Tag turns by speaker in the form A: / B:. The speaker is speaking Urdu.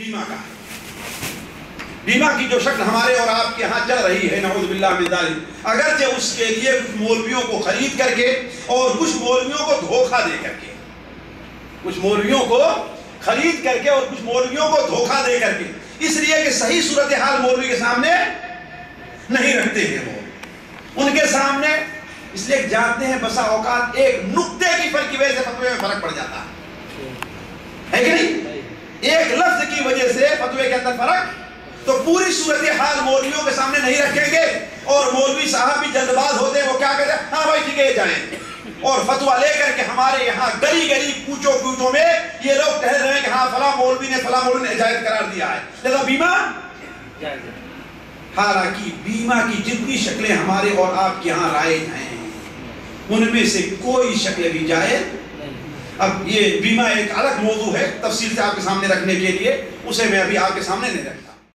A: بیمہ کا ہے۔ بیمہ کی جو شکل ہمارے اور آپ کے ہاں چل رہی ہے، نعوذ باللہ من ذالک، اگرچہ اس کے لیے کچھ مولویوں کو خرید کر کے اور کچھ مولویوں کو دھوکہ دے کر کے، کچھ مولویوں کو خرید کر کے اور کچھ مولویوں کو دھوکہ دے کر کے، اس لیے کہ صحیح صورتحال مولوی کے سامنے نہیں رکھتے ہیں وہ ان کے سامنے، اس لیے جانتے ہیں بسا اوقات ایک نقطے کی فرق کی وجہ سے فتوے میں فرق پڑ جاتا ہے کہ نہیں؟ ایک لفظ کی وجہ سے فتوے کے اندر فرق، تو پوری صورتحال مولویوں کے سامنے نہیں رکھیں گے، اور مولوی صاحب بھی جلد باز ہوتے ہیں، وہ کیا کہتے ہیں، ہاں بھائی ٹھیک ہے جائیں، اور فتویٰ لے کر کے ہمارے یہاں گلی گلی کوچوں میں یہ لوگ ٹہل رہے ہیں کہ ہاں فلاں مولوی نے جائز قرار دیا ہے، لہذا بیمہ جائز ہے۔ حالانکہ بیمہ کی جتنی شکلیں ہمارے اور آپ کے یہاں رائج ہیں ان میں سے کوئی شکل بھی جائز۔ اب یہ بیمہ ایک الگ موضوع ہے، تفصیل سے آپ کے سامنے رکھنے کے لیے اسے میں ابھی آپ کے سامنے نہیں رکھتا۔